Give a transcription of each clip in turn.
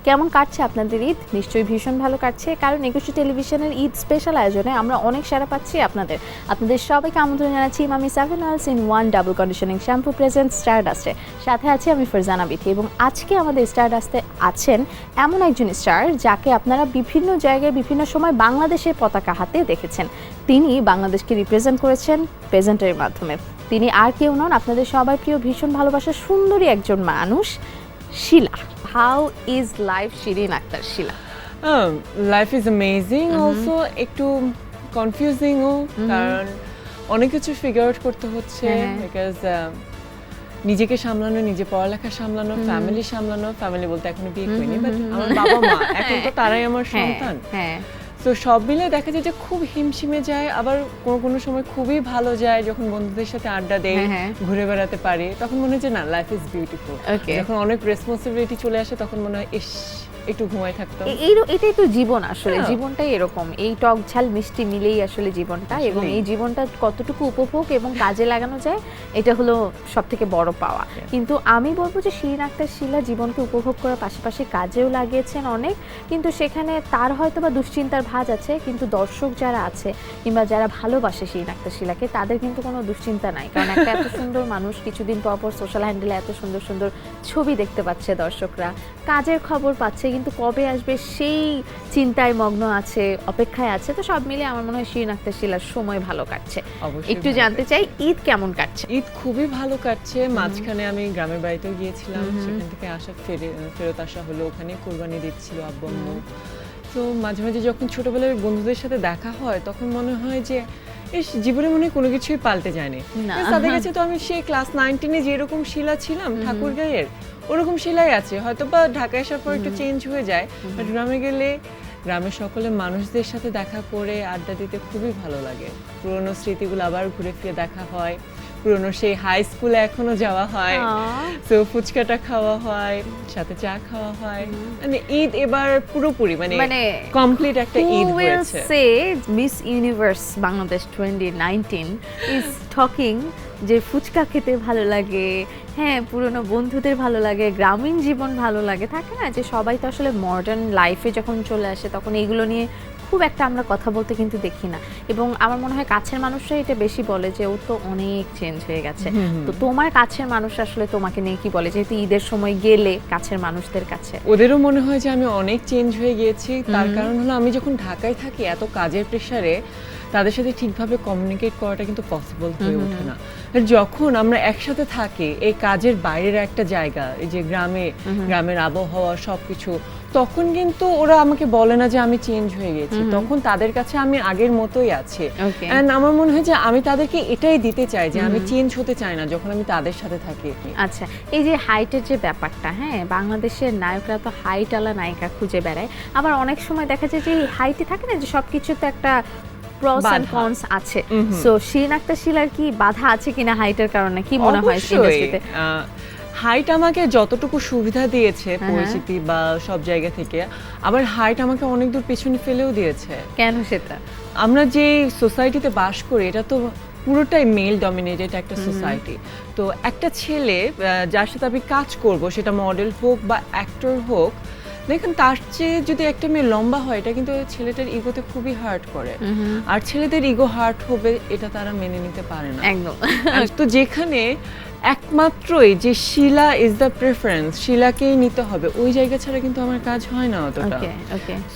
কেমন কাটছে আপনাদের ঈদ? নিশ্চয়ই ভীষণ ভালো কাটছে, কারণ একুশে টেলিভিশনের ঈদ স্পেশাল আয়োজনে আমরা অনেক সাড়া পাচ্ছি আপনাদের সবাইকে আমন্ত্রণ জানাচ্ছি মামি 7 Oils in 1 double conditioning shampoo present স্টারডাস্টে। সাথে আছি আমি ফারজানা বিথি, এবং আজকে আমাদের স্টারডাস্টে আছেন এমন একজন স্টার যাকে আপনারা বিভিন্ন জায়গায় বিভিন্ন সময় বাংলাদেশের পতাকা হাতে দেখেছেন। তিনি বাংলাদেশকে রিপ্রেজেন্ট করেছেন প্রেজেন্টের মাধ্যমে। তিনি আর কেউ নন, আপনাদের সবাই প্রিয় ভীষণ ভালোবাসার সুন্দরী একজন মানুষ, Shila. How is life Shirin Akhtar Shila? Life is amazing, also একটু কনফিউজিংও, কারণ অনেক কিছু ফিগার আউট করতে হচ্ছে, বিকজ নিজেকে সামলানো, নিজে পড়ালেখা সামলানো, ফ্যামিলি সামলানো। ফ্যামিলি বলতে এখনো বিয়ে করিনি, বাট আমার বাবা মা এখন তো তারাই আমার সন্তান। তো সব মিলে দেখা যায় যে খুব হিমশিমে যায়, আবার কোনো সময় খুবই ভালো যায় যখন বন্ধুদের সাথে আড্ডা দেই, ঘুরে বেড়াতে পারি, তখন মনে হয় যে না, লাইফ ইজ বিউটিফুল। যখন অনেক রেসপন্সিবিলিটি চলে আসে তখন মনে হয় ইস, একটু ঘুমাই থাকতাম। এটাই তো জীবন আসলে, জীবনটাই এরকম, এই টক ঝাল মিষ্টি মিলেই আসলে জীবনটা, এবং এই জীবনটা কতটুকু উপভোগ এবং কাজে লাগানো যায় এটা হলো সবথেকে বড় পাওয়া। কিন্তু আমি বলবো যে শিরিন আক্তার শিলা জীবনকে উপভোগ করার পাশাপাশি কাজেও লাগিয়েছেন অনেক, কিন্তু সেখানে তার হয়তো বা দুশ্চিন্তার ভাঁজ আছে, কিন্তু দর্শক যারা আছে কিংবা যারা ভালোবাসে শিরিন আক্তার শিলাকে তাদের কিন্তু কোনো দুশ্চিন্তা নাই, কারণ একটা এত সুন্দর মানুষ কিছুদিন পর সোশ্যাল হ্যান্ডেলে এত সুন্দর সুন্দর ছবি দেখতে পাচ্ছে দর্শকরা, কাজের খবর পাচ্ছে, কিন্তু কবে আসবে সেই চিন্তায় মগ্ন আছে, অপেক্ষায় আছে। তো সব মিলে আমার মনে হয় শিরিন আক্তার শিলার সময় ভালো কাটছে। একটু জানতে চাই ঈদ কেমন কাটছে? ঈদ খুবই ভালো কাটছে। মাঝখানে আমি গ্রামের বাড়িতেও গিয়েছিলাম, সেখান থেকে ফেরত আসা হলো, ওখানে কোরবানি দিচ্ছিল আব্বু আম্মু। তো মাঝে মাঝে যখন ছোটবেলায় বন্ধুদের সাথে দেখা হয় তখন মনে হয় যে জীবনে মনে হয় কোনো কিছুই পাল্টে যায়নি। তাদের কাছে তো আমি সেই ক্লাস 9-10 যেরকম শিলা ছিলাম ঠাকুরগাঁয়ের, ওরকম শিলাই আছে, হয়তো বা ঢাকায় আসার পর একটু চেঞ্জ হয়ে যায়, বাট গ্রামে গেলে গ্রামের সকলে মানুষদের সাথে দেখা করে আড্ডা দিতে খুবই ভালো লাগে। পুরোনো স্মৃতিগুলো আবার ঘুরে ফিরে দেখা হয়, পুরোনো সেই হাই স্কুলে এখনো যাওয়া হয়, তো ফুচকাটা খাওয়া হয়, সাথে চা খাওয়া হয়। মানে ঈদ এবার পুরোপুরি মানে কমপ্লিট একটা ঈদ হয়েছে। Miss universe Bangladesh 2019 is talking যে ফুচকা খেতে ভালো লাগে, হ্যাঁ পুরনো বন্ধুদের ভালো লাগে, গ্রামীণ জীবন ভালো লাগে, থাকে না যে সবাই তো আসলে মডার্ন লাইফে যখন চলে আসে তখন এইগুলো নিয়ে খুব একটা আমরা কথা বলতে কিন্তু দেখি না, এবং আমার মনে হয় কাছের মানুষরা এটা বেশি বলে যে ও তো অনেক চেঞ্জ হয়ে গেছে। তো তোমার কাছের মানুষ আসলে তোমাকে নিয়ে কি বলে, যেহেতু ঈদের সময় গেলে কাছের মানুষদের কাছে? ওদেরও মনে হয় যে আমি অনেক চেঞ্জ হয়ে গিয়েছি, তার কারণ হলো আমি যখন ঢাকায় থাকি এত কাজের প্রেসারে তাদের সাথে ঠিকভাবে কমিউনিকেট করাটা কিন্তু পসিবল হয়ে ওঠে না। যখন আমরা একসাথে থাকি এই কাজের বাইরের একটা জায়গা, এই যে গ্রামের আবহাওয়া সবকিছু, তখন কিন্তু ওরা আমাকে বলে না যে আমি চেঞ্জ হয়ে গেছি, তখন তাদের কাছে আমি আগের মতোই আছি। এন্ড আমার মনে হয় যে আমি তাদেরকে এটাই দিতে চাই যে আমি চেঞ্জ হতে চাই না যখন আমি তাদের সাথে থাকি। আচ্ছা, এই যে হাইটের যে ব্যাপারটা, হ্যাঁ বাংলাদেশের নায়করা তো হাইটওয়ালা নায়িকা খুঁজে বেড়ায়, আবার অনেক সময় দেখা যায় যে হাইটে থাকে না যে সবকিছু তো একটা প্রস এন্ড কনস আছে। সো শিরিন আক্তার শিলার কি বাধা আছে কিনা হাইটের কারণে, কি মনে হয় ইন্ডাস্ট্রিতে? হাইট আমাকে যতটুকু সুবিধা দিয়েছে পরিচিতি বা সব জায়গা থেকে, আবার হাইট আমাকে অনেক দূর পেছনে ফেলেও দিয়েছে। কেন সেটা? আমরা যে সোসাইটিতে বাস করি এটা তো পুরোটাই মেল ডমিনেটেড একটা সোসাইটি। তো একটা ছেলে যার সাথে আমি কাজ করব, সেটা মডেল হোক বা অ্যাক্টর হোক, দেখুন তার চেয়ে যদি একটা মেয়ে লম্বা হয় এটা কিন্তু ছেলেটার ইগোতে খুবই হার্ট করে, আর ছেলেদের ইগো হার্ট হবে এটা তারা মেনে নিতে পারে না একদম। তো যেখানে একমাত্রই যে শিলা ইজ দ্য প্রেফারেন্স, শিলাকেই নিতে হবে, ওই জায়গা ছাড়া কিন্তু আমার কাজ হয় না অতটা।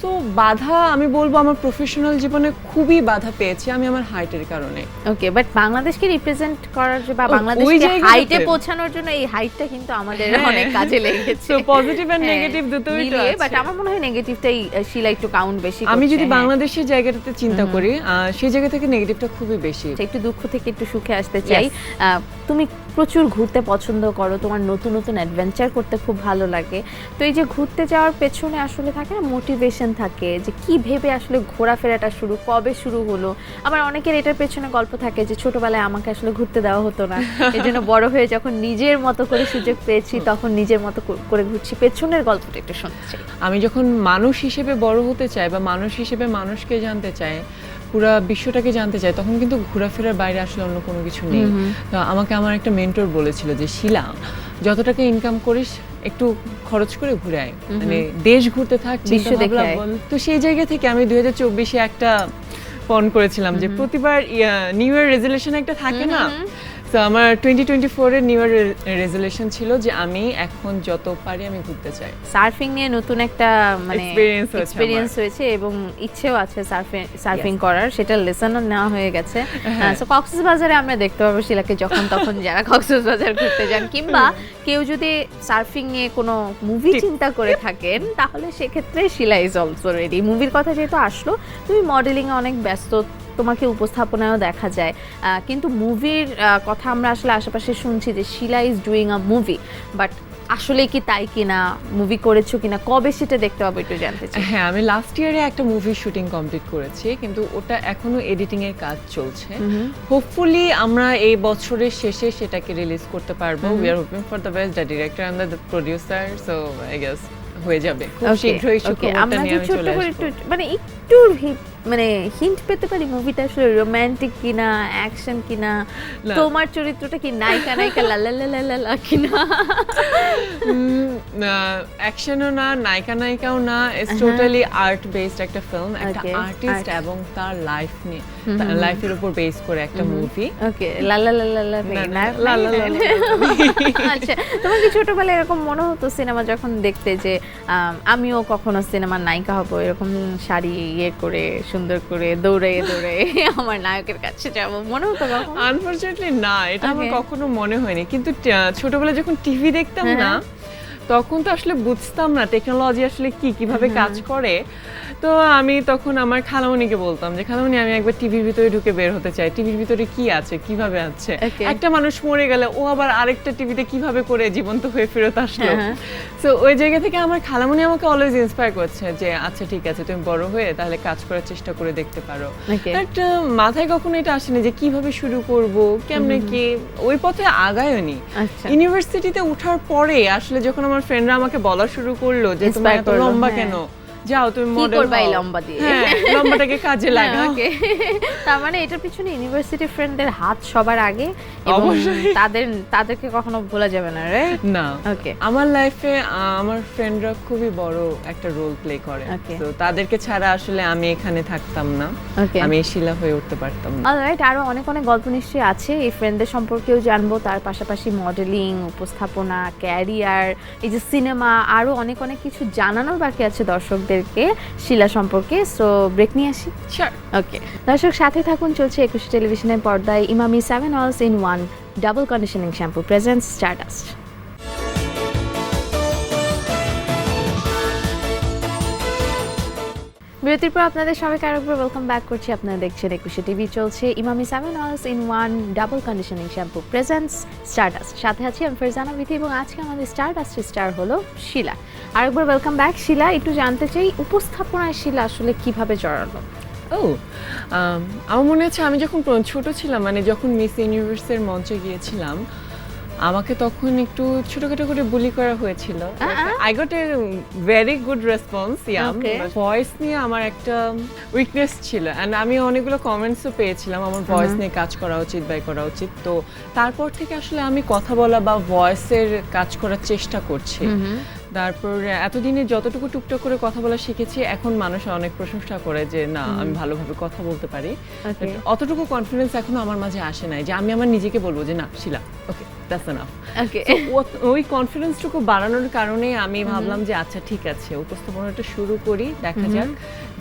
সো বাধা আমি বলবো আমার প্রফেশনাল জীবনে খুবই বাধা পেয়েছি আমি আমার হাইটের কারণে। ওকে, বাট বাংলাদেশকে রিপ্রেজেন্ট করার বা বাংলাদেশকে হাইটে পৌঁছানোর জন্য এই হাইটটা কিন্তু আমাদের অনেক কাজে লেগেছে। সো পজিটিভ এন্ড নেগেটিভ দুটোই তো আছে, বাট আমার মনে হয় নেগেটিভটাই শিলা একটু কাউন্ট বেশি করছে। আমি যদি বাংলাদেশের জায়গাটাতে চিন্তা করি সেই জায়গা থেকে নেগেটিভটা খুবই বেশি। একটু দুঃখ থেকে একটু সুখে আসতে চাই। তুমি প্রচুর ঘুরতে পছন্দ করো, তোমার নতুন নতুন অ্যাডভেঞ্চার করতে খুব ভালো লাগে, তো এই যে ঘুরতে যাওয়ার পেছনে আসলে থাকে না মোটিভেশন থাকে, যে কি ভেবে আসলে ঘোরাফেরাটা কবে শুরু হলো? আবার অনেকের এটার পেছনে গল্প থাকে যে ছোটবেলায় আমাকে আসলে ঘুরতে দেওয়া হতো না, এই জন্য বড় হয়ে যখন নিজের মতো করে সুযোগ পেয়েছি তখন নিজের মতো করে ঘুরছি। পেছনের গল্পটা একটু শুনতে চাই। আমি যখন মানুষ হিসেবে বড় হতে চাই বা মানুষ হিসেবে মানুষকে জানতে চাই, পুরো বিশ্বটাকে জানতে চাই, তখন কিন্তু ঘোরাফেরার বাইরে আসলে অন্য কোনো কিছু নেই। তো আমাকে আমার একটা মেন্টর বলেছিল যে শিলা, যত টাকা ইনকাম করিস একটু খরচ করে ঘুরে আয়, মানে দেশ ঘুরতে থাক, বিশ্ব দেখে আয়। তো সেই জায়গা থেকে আমি 2024-এ একটা পণ করেছিলাম যে প্রতিবার নিউ ইয়ার রেজুলেশন একটা থাকে না, তো আমার 2024 এর নিউ ইয়ার রেজুলেশন ছিল যে আমি এখন যত পারি আমি ঘুরতে চাই। সার্ফিং নিয়ে নতুন একটা মানে এক্সপেরিয়েন্স হয়েছে এবং ইচ্ছেও আছে সার্ফিং করার, সেটা লেসনও নেওয়া হয়ে গেছে। সো কক্সবাজারে আমরা দেখতে পাবো শিলাকে যখন তখন যারা কক্সবাজার ঘুরতে যান, কিংবা কেউ যদি সার্ফিং নিয়ে কোনো মুভি চিন্তা করে থাকেন তাহলে সেক্ষেত্রে শিলা ইজ অলসো রেডি। মুভির কথা যেহেতু আসলো, তুমি মডেলিং এ অনেক ব্যস্ত, তোমাকে উপস্থাপনায়ও দেখা যায়, কিন্তু মুভির কথা আমরা আসলে আশেপাশে শুনছি যে Shila is doing a movie, but আসলে কি তাই কিনা, মুভি করেছো কিনা, কবে সেটা দেখতে পাবো একটু জানতে চাই। হ্যাঁ, আমি লাস্ট ইয়ারে একটা মুভি শুটিং কমপ্লিট করেছি, কিন্তু ওটা এখনো এডিটিং এর কাজ চলছে। হোপফুলি আমরা এই বছরের শেষে সেটাকে রিলিজ করতে পারবো। We are hoping for the best, the director and the producer, so I guess হয়ে যাবে খুব শীঘ্রই। আমরা কি ছোট্ট করে একটু মানে একটু মানে হিন্ট পেতে পারি মুভিটা আসলে রোমান্টিক কিনা, অ্যাকশন কিনা, তোমার চরিত্রটা কি নায়িকা নায়িকা লা লা লা লা লা কিনা? অ্যাকশনও না, নায়িকা নায়িকাও না, ইটস টোটালি আর্ট বেসড একটা ফিল্ম, একটা আর্টিস্ট এবং তার লাইফ নিয়ে, তার লাইফের উপর বেস করে একটা মুভি। ওকে, লা লা লা লা লা লা লা লা। আচ্ছা, তোমার কি ছোটবেলায় এরকম মনে হতো সিনেমা যখন দেখতে যে আমিও কখনো সিনেমার নায়িকা হব, এরকম শাড়ি ইয়ে করে সুন্দর করে দৌড়ে দৌড়ে আমার নায়কের কাছে যাবো, মনে হতো কখনো? আনফরচুনেটলি না, এটা আমার কখনো মনে হয়নি, কিন্তু ছোটবেলায় যখন টিভি দেখতাম না তখন তো আসলে বুঝতাম না টেকনোলজি আসলে কিভাবে কাজ করে। তো আমি তখন আমার খালামণিকে বলতাম যে খালামণি আমি একবার টিভির ভিতরে ঢুকে বের হতে চাই, টিভির ভিতরে কি আছে, কিভাবে আছে, একটা মানুষ মরে গেলে ও আবার আরেকটা টিভিতে কিভাবে করে জীবন্ত হয়ে ফেরত আসলো। সো ওই জায়গা থেকে আমার খালামণি আমাকে অলওয়েজ ইন্সপায়ার করছে যে আচ্ছা ঠিক আছে, তুমি বড় হয়ে তাহলে কাজ করার চেষ্টা করে দেখতে পারো। বাট মাথায় কখনো এটা আসেনি যে কিভাবে শুরু করব, কেমনে কি, ওই পথে আগায়নি। ইউনিভার্সিটিতে ওঠার পরে আসলে যখন আমার ফ্রেন্ডরা আমাকে বলা শুরু করলো যে তুমি এত লম্বা কেন, যাও তুমি মডেল হও, লম্বা দিয়ে লম্বাটাকে কাজে লাগাও। তার মানে এটার পিছনে ইউনিভার্সিটি ফ্রেন্ডদের হাত সবার আগে, এবং তাদেরকে কখনো ভোলা যাবে না, রাইট? না, ওকে, আমার লাইফে আমার ফ্রেন্ডরা খুবই বড় একটা রোল প্লে করে, তো তাদেরকে ছাড়া আসলে আমি এখানে থাকতাম না, আমি শিলা হয়ে উঠতে পারতাম না। অলরাইট, আরো অনেক অনেক গল্প নিশ্চয়ই আছে, এই ফ্রেন্ডদের সম্পর্কেও জানবো, তার পাশাপাশি মডেলিং, উপস্থাপনা, ক্যারিয়ার, এই যে সিনেমা, আরো অনেক অনেক কিছু জানানোর বাকি আছে দর্শকদের শিলা সম্পর্কে। সো ব্রেক নিয়ে আসি। ওকে দর্শক, সাথে থাকুন, চলছে 21 টেলিভিশনের পর্দায় Emami 7 oils in 1 double conditioning shampoo presents Stardust. বিরতির পর আপনাদের সবাইকে আরেকবার ওয়েলকাম ব্যাক করছি। আপনারা দেখছেন 21 টিভি, চলছে Emami 7 oils in 1 double conditioning shampoo presents Stardust. সাথে আছি আমি ফারজানা বিথি, এবং আজকে আমাদের স্টারডাস্টের স্টার হলো শিলা। আরেকবার ওয়েলকাম ব্যাক শিলা। একটু জানতে চাই উপস্থাপনায় শিলা আসলে কিভাবে জড়ালো? আমার মনে আছে আমি যখন ছোট ছিলাম, মানে যখন মিস ইউনিভার্সের মঞ্চে গিয়েছিলাম, আমাকে তখন একটু ছোটখাটো করে বুলি করা হয়েছিল। I got a very good response. Voice নিয়ে আমার একটা উইকনেস ছিল, এন্ড আমি অনেকগুলো কমেন্টসও পেয়েছিলাম আমার ভয়েস নিয়ে কাজ করা উচিত বা করা উচিত। তো তারপর থেকে আসলে আমি কথা বলা বা ভয়েসের কাজ করার চেষ্টা করছি। তারপর এতদিনে যতটুকু টুকটাক করে কথা বলা শিখেছি, এখন মানুষ অনেক প্রশংসা করে যে না আমি ভালোভাবে কথা বলতে পারি। অতটুকু কনফিডেন্স এখনো আমার মাঝে আসে নাই যে আমি আমার নিজেকে বলবো যে না শিলা, ওকে দ্যাটস এনাফ। ওই কনফিডেন্সটুকু বাড়ানোর কারণে আমি ভাবলাম যে আচ্ছা ঠিক আছে, উপস্থাপনাটা শুরু করি, দেখা যাক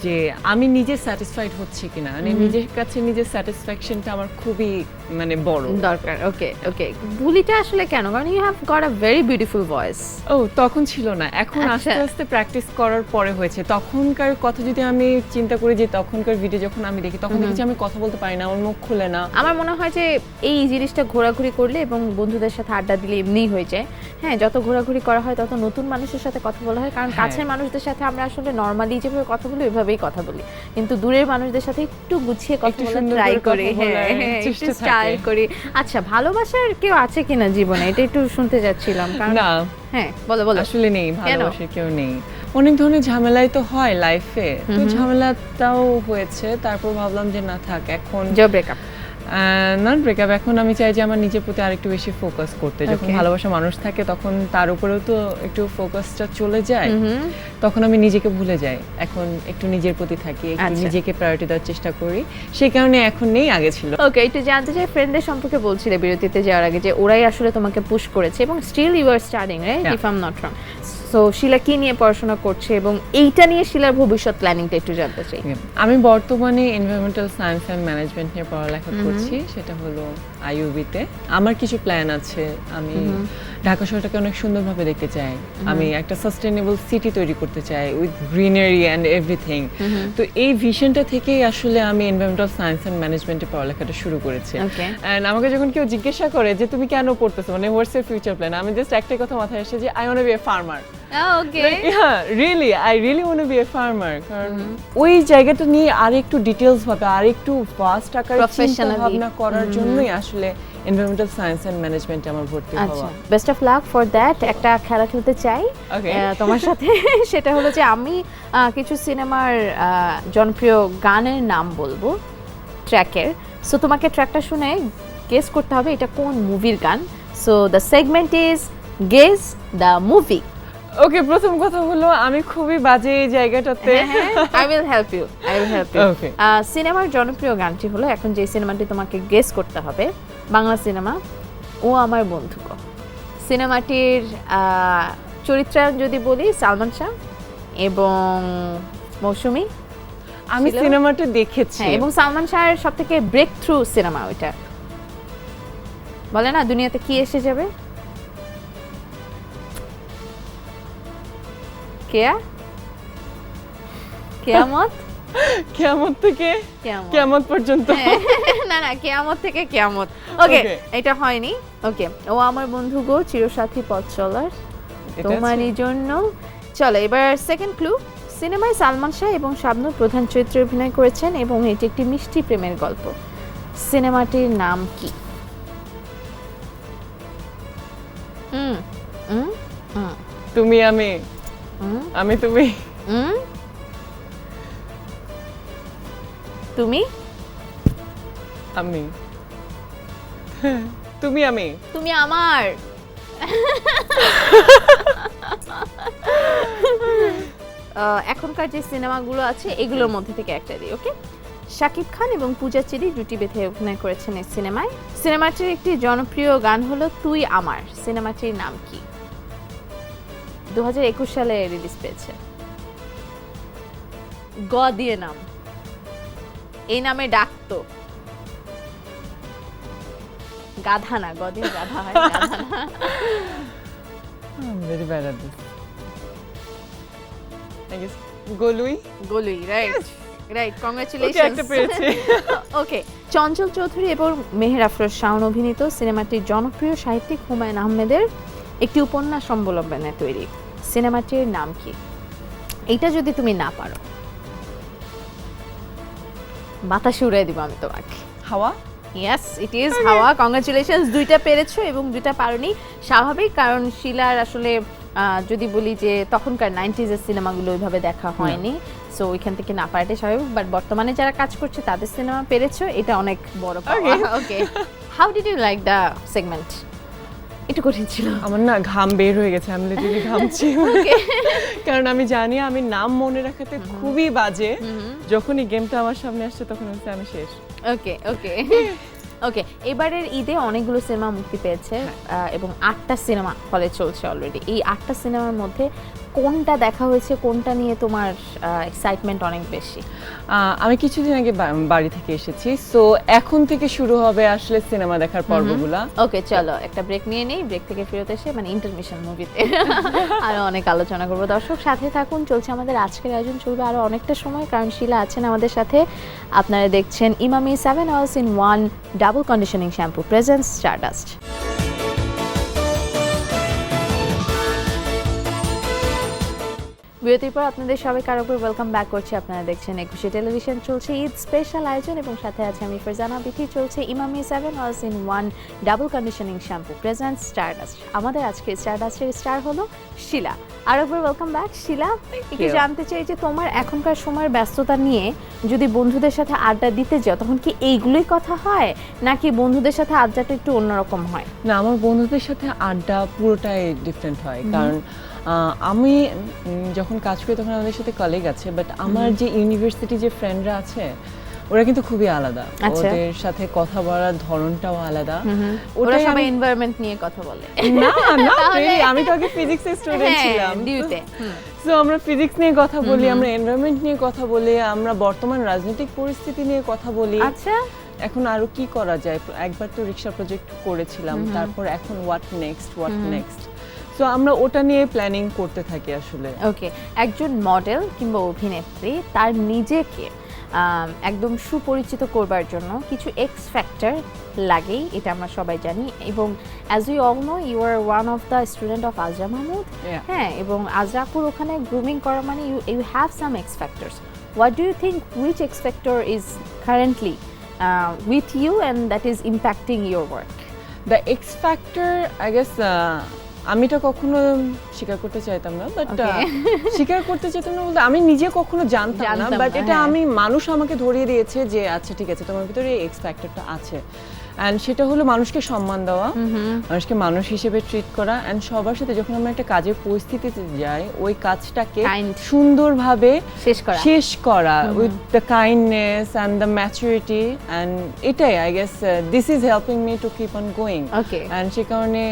যে আমি নিজে স্যাটিসফাইড হচ্ছি কিনা, মানে নিজের কাছে নিজের স্যাটিসফ্যাকশনটা আমার খুবই মানে বড় দরকার। ওকে ওকে, বুলিটা আসলে কেন? কারণ you have got a very beautiful voice. ও তখন ছিল না, এখন আস্তে আস্তে প্র্যাকটিস করার পরে হয়েছে। তখনকার কথা যদি আমি চিন্তা করি যে তখনকার ভিডিও যখন আমি দেখি, তখন দেখছি আমি কথা বলতে পারি না, আমার মুখ খুলে না। আমার মনে হয় যে এই জিনিসটা ঘোরাঘুরি করলে এবং বন্ধুদের সাথে আড্ডা দিলে এমনিই হয়ে যায়। হ্যাঁ, যত ঘোরাঘুরি করা হয় তত নতুন মানুষের সাথে কথা বলা হয়, কারণ কাছের মানুষদের সাথে আমরা আসলে নর্মালি যেভাবে কথা বলি ওইভাবেই কথা বলি, কিন্তু দূরের মানুষদের সাথে একটু গুছিয়ে কথা বলার ট্রাই করি। হ্যাঁ, একটু স্টাইল করি। আচ্ছা, ভালোবাসার কেউ আছে কিনা জীবনে, এটা একটু শুনতে যাচ্ছিলাম। কারণ না, হ্যাঁ বলো বলো। আসলে নেই, ভালোবাসার কেউ নেই। অনেক ধরনের ঝামেলাই তো হয় লাইফে, তো ঝামেলাটাও হয়েছে। তারপর ভাবলাম যে না থাক, এখন জব ব্রেকআপ। নট ব্রেকআপ, এখন আমি চাই যে আমার নিজের প্রতি আরেকটু বেশি ফোকাস করতে। যখন Okay. ভালোবাসা মানুষ থাকে তখন তার উপরেও তো একটু ফোকাসটা চলে যায়, তখন আমি নিজেকে ভুলে যাই। এখন একটু নিজের প্রতি থাকি, একটু আচ্ছা। নিজেকে প্রায়োরিটি দেওয়ার চেষ্টা করি, সেই কারণে এখন নেই, আগে ছিল। ওকে, একটু জানতে চাই ফ্রেন্ডদের সম্পর্কে বলছিলে বিরতিতে যাওয়ার আগে যে ওরাই আসলে তোমাকে পুশ করেছে এবং still you are studying, right? Yeah. If I am not wrong. So Shila কি নিয়ে পড়াশোনা করছে এবং এইটা নিয়ে শিলার ভবিষ্যৎ প্ল্যানিংটা একটু জানতে চাই। আমি বর্তমানে এনভায়রনমেন্টাল সায়েন্স অ্যান্ড ম্যানেজমেন্ট নিয়ে পড়ালেখা করছি, সেটা হলো আইইউবিতে। আমার কিছু প্ল্যান আছে, আমি ঢাকা শহরটাকে অনেক সুন্দরভাবে দেখতে চাই, আমি একটা সাস্টেনেবল সিটি তৈরি করতে চাই উইথ গ্রিনারি অ্যান্ড এভরিথিং। তো এই ভিশনটা থেকেই আসলে আমি এনভায়রনমেন্টাল সায়েন্স অ্যান্ড ম্যানেজমেন্টে পড়ালেখাটা শুরু করেছি। ওকে, অ্যান্ড আমাকে যখন কেউ জিজ্ঞাসা করে যে তুমি কেন পড়তেছো, মানে হোয়াটস ইউর ফিউচার প্ল্যান, আমি জাস্ট একটাই কথা মাথায় আসে যে I want to be a farmer. Okay, I really want to be a farmer. কারণ ওই জায়গাটা নিয়ে আর একটু ডিটেইলস ভাবে, আর একটু ফাস্ট আকারে চিন্তা Professionally. ভাবনা করার জন্যই আসলে এনভায়রনমেন্টাল সায়েন্স এন্ড ম্যানেজমেন্টে আমার ভর্তি আচ্ছা, হওয়া। Best of luck for that. একটা খেলা খেলতে চাই Okay. তোমার সাথে। সেটা হলো যে আমি কিছু সিনেমার জনপ্রিয় গানের নাম বলবো, ট্র্যাকের। সো তোমাকে ট্র্যাকটা শুনে গেস করতে হবে এটা কোন মুভির গান। So the segment is guess the movie. Okay, প্রথম কথা হলো আমি খুবই বাজে এই জায়গাটাতে। I will help you, I will help you. Okay. সিনেমার জনপ্রিয় গানটি হলো, এখন যে সিনেমাটি তোমাকে গেস করতে হবে, বাংলা সিনেমা ও আমার বন্ধু গো। সিনেমাটির চরিত্রায়ন যদি বলি সালমান শাহ এবং মৌসুমী। আমি ছিল? সিনেমাটা দেখেছি। হ্যাঁ, এবং সালমান শাহের সব থেকে ব্রেক থ্রু সিনেমা ওইটা। বলে না দুনিয়াতে কি এসে যাবে, কেয়া, কেয়ামত, কিয়ামত থেকে কেয়ামত। কিয়ামত পর্যন্ত। হ্যাঁ, না না, কেয়ামত থেকে কেয়ামত। ওকে, Okay. এটা হয়নি। ওকে, ও আমার বন্ধু গো, চিরসাথী পথ চলার এটা তোমারই জন্য। চলো এবার সেকেন্ড ক্লু। সিনেমায় সালমান শাহ এবং শাবনূর প্রধান চরিত্রে অভিনয় করেছেন এবং এটি একটি মিষ্টি প্রেমের গল্প। সিনেমাটির নাম কি? হুম হুম হুম তুমি আমি, হুম আমি তুমি, হুম তুমি আমি, তুমি আমি। তুমি আমার। এখনকার যে সিনেমাগুলো আছে এগুলোর মধ্যে থেকে একটা দিই। ওকে, শাকিব খান এবং পূজা চেরি জুটি বেঁধে অভিনয় করেছেন এই সিনেমায়। সিনেমাটির একটি জনপ্রিয় গান হলো তুই আমার। সিনেমাটির নাম কি? 2021 সালে রিলিজ পেয়েছে। গ দিয়ে নাম, এই নামে ডাকতো। গাধা না, গ দিয়ে গাধা হয়, গাধা না। Very bad at this. I guess Golui. Golui, right right, okay, congratulations. একটা পেরেছি। ওকে, চঞ্চল চৌধুরী এবং মেহের আফরোজ শাওন অভিনীত সিনেমাটির জনপ্রিয় সাহিত্যিক হুমায়ুন আহমেদের একটি উপন্যাস অবলম্বনে তৈরি। সিনেমাটির নাম কি? এইটা যদি তুমি না পারো, বাতাসে উড়াই দিব আমি তোমাকে। হাওয়া। ইয়েস, ইট ইজ হাওয়া। কংগ্রাচুলেশনস, দুইটা পেরেছো এবং দুইটা পারোনি। স্বাভাবিক, কারণ শিলার আসলে যদি বলি যে তখনকার 90s এর সিনেমাগুলো ওইভাবে দেখা হয়নি, সো ওইখান থেকে না পারাটাই স্বাভাবিক। বাট বর্তমানে যারা কাজ করছে তাদের সিনেমা পেরেছো, এটা অনেক বড় পাওয়া। Okay, how did you like the segment? একটু কঠিন ছিল। আমার না ঘাম বের হয়ে গেছে, আমি লিটারালি ঘামছি। ওকে, কারণ আমি জানি আমি নাম মনে রাখাতে খুবই বাজে। যখনই গেমটা আমার সামনে আসছে তখন হচ্ছে আমি শেষ। ওকে ওকে ওকে, এবারের ঈদে অনেকগুলো সিনেমা মুক্তি পেয়েছে এবং 8টা সিনেমা হলে চলছে অলরেডি। এই 8টা সিনেমার মধ্যে কোনটা দেখা হয়েছে, কোনটা নিয়ে তোমার এক্সাইটমেন্ট অনেক বেশি? আমি কিছুদিন আগে বাড়ি থেকে এসেছি, সো এখন থেকে শুরু হবে আসলে সিনেমা দেখার পর্বগুলা। ওকে, চলো একটা ব্রেক নিয়ে নেই, ব্রেক থেকে ফেরত এসে মানে ইন্টারমিশন মুভিতে আরো অনেক আলোচনা করবো। দর্শক সাথে থাকুন, চলছে আমাদের আজকের আয়োজন, চলবে আরো অনেকটা সময়, কারণ শিলা আছেন আমাদের সাথে। আপনারা দেখছেন Emami 7 Oils in 1 double conditioning shampoo presence Stardust. বিরতির পর আপনাদের সবাইকে আরো একবার ওয়েলকাম ব্যাক করছি। আপনারা দেখছেন একুশে টেলিভিশন, চলছে ঈদ স্পেশাল আয়োজন এবং সাথে আছে আমি ফারজানা বিথি। চলছে Emami 7 Oils in 1 double conditioning shampoo presents Stardust. আমাদের আজকে স্টারডাস্টের স্টার হলো শিলা। আরেকবার ওয়েলকাম ব্যাক শিলা। একটু you. জানতে চাই যে তোমার এখনকার সময়ের ব্যস্ততা নিয়ে যদি বন্ধুদের সাথে আড্ডা দিতে যাও তখন কি এইগুলোই কথা হয় নাকি বন্ধুদের সাথে আড্ডাটা একটু অন্যরকম হয়? না, আমার বন্ধুদের সাথে আড্ডা পুরোটাই ডিফারেন্ট হয়, কারণ আমি যখন কাজ করি তখন আমাদের সাথে কলিগ আছে, বাট আমার যে ইউনিভার্সিটি যে ফ্রেন্ডরা আছে ওরা কিন্তু খুবই আলাদা। আচ্ছা। ওদের সাথে কথা বলার ধরনটাও আলাদা। ওরা ওটাই সবাই আমি- এনভায়রনমেন্ট নিয়ে কথা বলে। না না তাহলে- really, আমি তো আগে ফিজিক্সের স্টুডেন্ট হ্যাঁ, ছিলাম। ডিউতে। সো আমরা ফিজিক্স নিয়ে কথা বলি, আমরা এনভায়রনমেন্ট নিয়ে কথা বলি, আমরা বর্তমান রাজনৈতিক পরিস্থিতি নিয়ে কথা বলি। আচ্ছা, এখন আরো কি করা যায়, একবার তো রিক্সা প্রজেক্ট করেছিলাম, তারপর এখন হোয়াট নেক্সট। সো আমরা ওটা নিয়ে প্ল্যানিং করতে থাকি আসলে। ওকে। একজন মডেল কিংবা অভিনেত্রী তার নিজেকে একদম সুপরিচিত করবার জন্য কিছু এক্স ফ্যাক্টর লাগেই, এটা আমরা সবাই জানি। এবং as we all know you are one of the student of Azra Mahmud. Yeah. হ্যাঁ, এবং আজরাপুর ওখানে গ্রুমিং করা মানে you have some X factors. What do you think which X factor is currently with you and that is impacting your work? The X factor I guess, আমি এটা কখনো স্বীকার করতে চাইতাম না, বাট Okay. স্বীকার করতে চাইতাম না বলতে আমি নিজে কখনো জানতাম না, জানতাম বাট না, এটা হ্যাঁ। আমি মানুষ আমাকে ধরিয়ে দিয়েছে যে আচ্ছা ঠিক আছে তোমার ভিতরে এই এক্স ফ্যাক্টরটা আছে। অ্যান্ড সেটা হলো মানুষকে সম্মান দেওয়া, মানুষকে মানুষ হিসেবে ট্রিট করা, অ্যান্ড সবার সাথে যখন আমরা একটা কাজের পরিস্থিতিতে যাই ওই কাজটাকে Kind. সুন্দরভাবে শেষ করা। With the kindness and the maturity, and এটাই I guess this is helping me to keep on going. Okay. And সে কারণে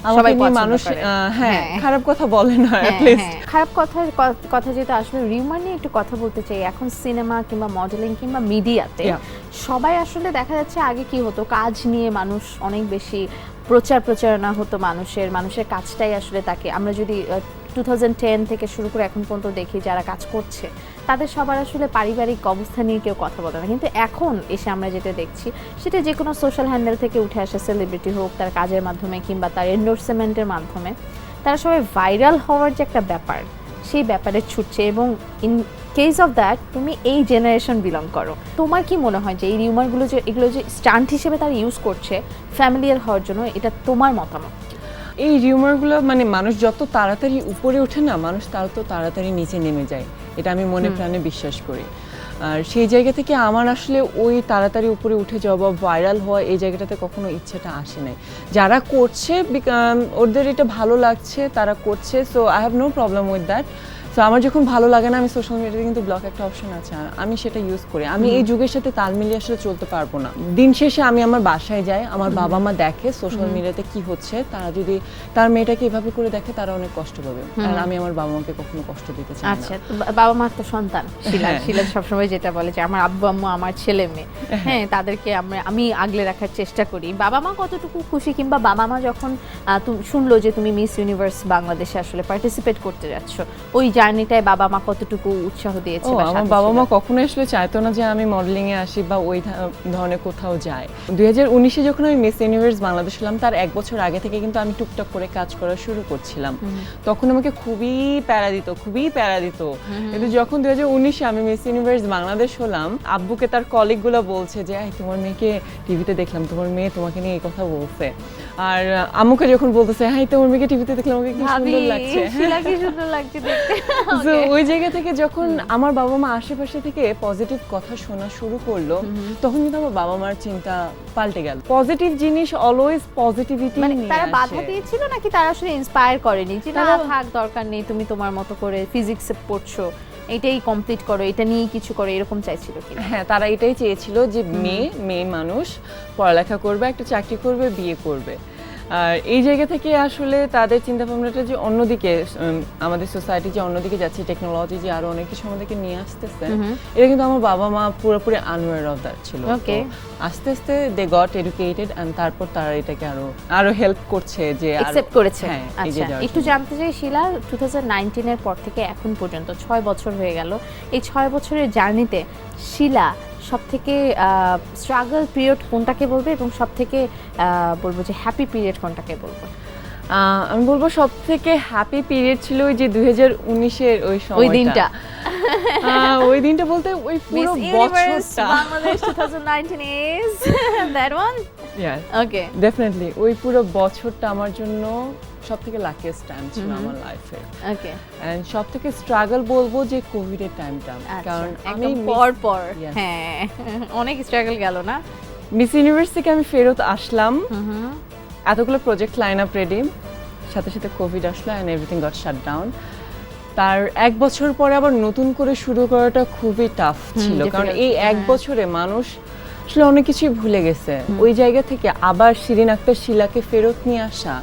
সবাই আমাকে নিয়ে পছন্দ মানুষ করে। হ্যাঁ হ্যাঁ। খারাপ কথা বলে না হ্যাঁ, at least। হ্যাঁ। খারাপ কথা যেটা আসলে রিউমার নিয়ে একটু কথা বলতে চাই। এখন সিনেমা কিংবা মডেলিং কিংবা মিডিয়াতে Yeah. সবাই আসলে দেখা যাচ্ছে আগে কি হতো, কাজ নিয়ে মানুষ অনেক বেশি প্রচারণা হতো, মানুষের কাজটাই আসলে তাকে, আমরা যদি 2010 থেকে শুরু করে এখন পর্যন্ত দেখি যারা কাজ করছে তাদের সবার আসলে পারিবারিক অবস্থা নিয়ে কেউ কথা বলে না। কিন্তু এখন এসে আমরা যেটা দেখছি সেটা যে কোনো সোশ্যাল হ্যান্ডেল থেকে উঠে আসে, সেলিব্রিটি হোক তার কাজের মাধ্যমে কিংবা তার এন্ডোর্সমেন্টের মাধ্যমে, তারা সবাই ভাইরাল হওয়ার যে একটা ব্যাপার সেই ব্যাপারে ছুটছে। এবং ইন কেস অফ দ্যাট তুমি এই জেনারেশন বিলং করো, তোমার কি মনে হয় যে এই রিউমারগুলো যে এগুলো যে স্টান্ট হিসেবে তারা ইউজ করছে ফ্যামিলিয়ার হওয়ার জন্য, এটা তোমার মতামত? এই রিউমারগুলো মানে মানুষ যত তাড়াতাড়ি উপরে ওঠে না, মানুষ তত তাড়াতাড়ি নিচে নেমে যায়, এটা আমি মনে প্রাণে বিশ্বাস করি। আর সেই জায়গা থেকে আমার আসলে ওই তাড়াতাড়ি উপরে উঠে যাওয়া বা ভাইরাল হওয়া এই জায়গাটাতে কখনো ইচ্ছেটা আসে নাই। যারা করছে ওদের এটা ভালো লাগছে, তারা করছে, so I have no problem with that. So আমার যখন ভালো লাগে না, আমি সোশ্যাল মিডিয়াতে কিন্তু ব্লক একটা অপশন আছে, আর আমি সেটা ইউজ করি। আমি এই যুগের সাথে তাল মিলিয়ে আসলে চলতে পারবো না। দিন শেষে আমি আমার বাসায় যাই, আমার বাবা মা দেখে সোশ্যাল মিডিয়াতে কি হচ্ছে, তারা যদি তার মেয়েটাকে এভাবে করে দেখে তারা অনেক কষ্ট পাবে, আর আমি আমার বাবা মাকে কখনো কষ্ট দিতে চাই না। আচ্ছা, তো বাবা মার তো সন্তান, হ্যাঁ। শিলা সবসময় যেটা বলে যে আমার আব্বু আম্মু আমার ছেলে মেয়ে, হ্যাঁ তাদেরকে আমি আগলে রাখার চেষ্টা করি। বাবা মা কতটুকু খুশি, কিংবা বাবা মা যখন শুনলো যে তুমি মিস ইউনিভার্স বাংলাদেশে আসলে পার্টিসিপেট করতে যাচ্ছ, ওই জার্নিটায় বাবা মা কতটুকু উৎসাহ দিয়েছে? ও, বা আমার সাথে বাবা ছিল? মা কখনোই আসলে চাইতো না যে আমি মডেলিং এ আসি বা ওই ধরনের কোথাও যাই। 2019-এ যখন আমি মিস ইউনিভার্স বাংলাদেশ হলাম তার 1 বছর আগে থেকে কিন্তু আমি টুকটাক করে কাজ করা শুরু করছিলাম। তখন আমাকে খুবই প্যারা দিত। কিন্তু যখন 2019-এ আমি মিস ইউনিভার্স বাংলাদেশ হলাম, আব্বুকে তার কলিগগুলো বলছে যে তোমার মেয়েকে টিভিতে দেখলাম, তোমার মেয়ে তোমাকে নিয়ে এই কথা বলছে। আর আম্মুকে যখন বলতেছে তোমার মেয়েকে টিভিতে দেখলাম, আমাকে কি সুন্দর লাগছে, শিলা কি সুন্দর লাগছে দেখতে। তো ওই জায়গা থেকে যখন আমার বাবা মা আশেপাশে থেকে পজিটিভ কথা শোনা শুরু করলো, তখন কিন্তু আমার বাবা মার চিন্তা পাল্টে গেল। পজিটিভ জিনিস অলওয়েজ পজিটিভিটি মানে নিয়ে তারা আসে। বাধা দিয়েছিল নাকি তারা আসলে ইন্সপায়ার করেনি যে না তারা- থাক দরকার নেই, তুমি তোমার মতো করে ফিজিক্সে পড়ছো, এটাই কমপ্লিট করো, এটা নিয়েই কিছু করো, এরকম চাইছিল কি? হ্যাঁ, তারা এটাই চেয়েছিল যে মেয়ে মানুষ পড়ালেখা করবে, একটা চাকরি করবে, বিয়ে করবে। আর এই জায়গা থেকে আসলে তাদের চিন্তা ভাবনাটা যে অন্যদিকে আমাদের সোসাইটি যে অন্যদিকে যাচ্ছে, টেকনোলজি যে আরো অনেক কিছু আমাদেরকে নিয়ে আসতেছে, এটা কিন্তু আমার বাবা মা পুরোপুরি আনওয়্যার অফ দ্যাট ছিল। Okay. তো আস্তে আস্তে দে গট এডুকেটেড, এন্ড তারপর তারা এটাকে আরো হেল্প করছে যে অ্যাকসেপ্ট করেছে। হ্যাঁ, এগিয়ে আচ্ছা, যাওয়ার একটু জন্য। জানতে চাই শিলা, 2019-এর পর থেকে এখন পর্যন্ত 6 বছর হয়ে গেল, এই 6 বছরের জার্নিতে শিলা সবথেকে স্ট্রাগল পিরিয়ড কোনটাকে বলবে এবং সবথেকে বলবো যে হ্যাপি পিরিয়ড কোনটাকে বলবো? আমি বলবো সব থেকে হ্যাপি পিরিয়ড ছিল ওই যে 2019-এর ওই সময়টা। ওই দিনটা ওই দিনটা বলতে ওই পুরো মিস ইউনিভার্স বছরটা। Bangladesh 2019 is that one? Okay definitely ওই পুরো বছরটা আমার জন্য সব থেকে লাকিয়েস্ট টাইম ছিল আমার লাইফে। ওকে এন্ড সব থেকে স্ট্রাগল বলবো যে কোভিডের টাইমটা, কারণ আমি একদম পর Yes. হ্যাঁ অনেক স্ট্রাগল গেল না? মিস ইউনিভার্স থেকে আমি ফেরত আসলাম, এতগুলো প্রজেক্ট লাইন আপ রেডি, সাথে সাথে কোভিড আসলো and everything goat shut down. তার এক বছর পরে আবার নতুন করে শুরু করাটা খুবই টাফ ছিল, কারণ এই এক বছরে মানুষ আসলে অনেক কিছুই ভুলে গেছে। ওই জায়গা থেকে আবার শিরিন আক্তার শিলাকে ফেরত নিয়ে আসা,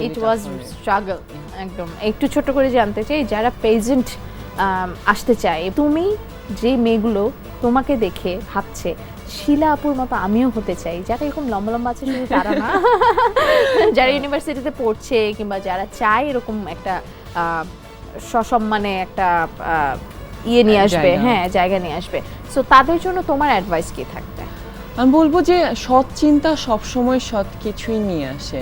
ইট ওয়াজ স্ট্রাগল। একদম একটু ছোট করে জানতে চাই, যারা পেজেন্ট আসতে চায়, তুমি যে মেয়েগুলো তোমাকে দেখে ভাবছে শিলা আপুর মতো আমিও হতে চাই, যারা এরকম লম্বা লম্বা আছে শুধু তারা না, যারা ইউনিভার্সিটিতে পড়ছে কিংবা যারা চায় এরকম একটা সসম্মানে একটা ইয়ে নিয়ে আসবে, হ্যাঁ জায়গা নিয়ে আসবে, সো তাদের জন্য তোমার অ্যাডভাইস কি থাকবে? আমি বলবো যে সৎ চিন্তা সবসময় সৎ কিছুই নিয়ে আসে,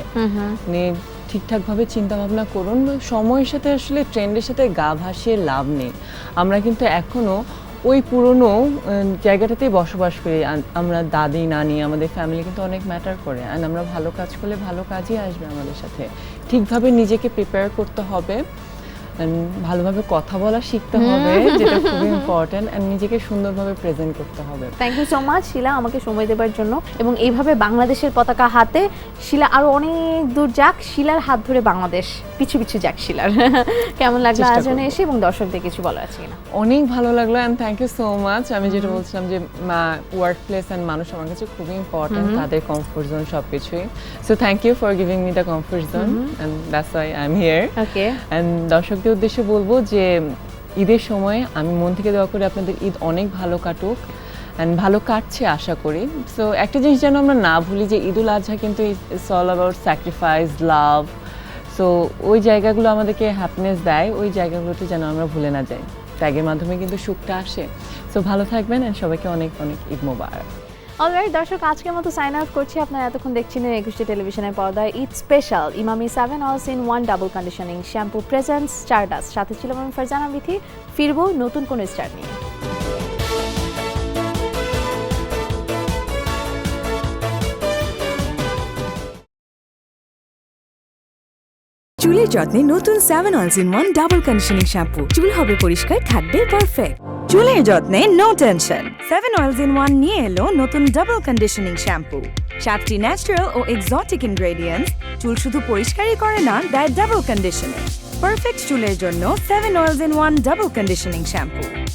মানে ঠিকঠাকভাবে চিন্তা ভাবনা করুন। সময়ের সাথে আসলে ট্রেন্ডের সাথে গা ভাসিয়ে লাভ নেই। আমরা কিন্তু এখনো ওই পুরনো জায়গাটাতেই বসবাস করি। আমরা দাদি নানি আমাদের ফ্যামিলি কিন্তু অনেক ম্যাটার করে, অ্যান্ড আমরা ভালো কাজ করলে ভালো কাজই আসবে আমাদের সাথে। ঠিকভাবে নিজেকে প্রিপেয়ার করতে হবে, ভালোভাবে কথা বলা শিখতে হবে, যেটা খুবই ইম্পর্টেন্ট, এন্ড নিজেকে সুন্দরভাবে প্রেজেন্ট করতে হবে। থ্যাংক ইউ সো মাচ শিলা আমাকে সময় দেওয়ার জন্য, এবং এইভাবে বাংলাদেশের পতাকা হাতে শিলা আরো অনেক দূর যাক, শিলার হাত ধরে বাংলাদেশ পিছু পিছু যাক শিলার। কেমন লাগলো আয়োজনে এসে, এবং দর্শকদের কিছু বলার আছে কিনা? অনেক ভালো লাগলো and thank you so much. আমি যেটা বলছিলাম যে ওয়ার্ক প্লেস অ্যান্ড মানুষ আমার কাছে খুবই ইম্পর্টেন্ট, তাদের কমফোর্ট জোন সবকিছুই। So thank you for giving me the comfort zone, and that's why I am here. Okay, and দর্শকদের উদ্দেশ্যে বলবো যে ঈদের সময় আমি মন থেকে দোয়া করি আপনাদের ঈদ অনেক ভালো কাটুক, অ্যান্ড ভালো কাটছে আশা করি। সো একটা জিনিস যেন আমরা না ভুলি যে ঈদুল আজহা কিন্তু it's all about sacrifice, love. So ওই জায়গাগুলো আমাদেরকে হ্যাপিনেস দেয়, ওই জায়গাগুলোতে যেন আমরা ভুলে না যাই। ত্যাগের মাধ্যমে কিন্তু সুখটা আসে। সো ভালো থাকবেন, অ্যান্ড সবাইকে অনেক অনেক ঈদ মোবারক। অলরাইট দর্শক, আজকের মতো সাইন আউট করছি। আপনারা এতক্ষণ দেখছিলেন 21টি টেলিভিশনের পর্দায় Eid special Emami 7 Oils in 1 double conditioning shampoo presents Stardust. সাথে ছিলাম আমি ফারজানা বিথি। ফিরবো নতুন কোন স্টার নিয়ে। চুলের যত্নে নতুন 7 Oils in 1 double conditioning shampoo. চুল হবে পরিষ্কার, থাকবে পারফেক্ট। চুলের যত্নে নো টেনশন। 7 Oils in 1 নিয়ে এলো নতুন ডাবল কন্ডিশনিং শ্যাম্পু। 7টি ন্যাচারাল ও এক্সোটিক ইনগ্রেডিয়েন্টস চুল শুধু পরিষ্কারই করে না, দেয় ডাবল কন্ডিশনিং। পারফেক্ট চুলের জন্য 7 Oils in 1 double conditioning shampoo.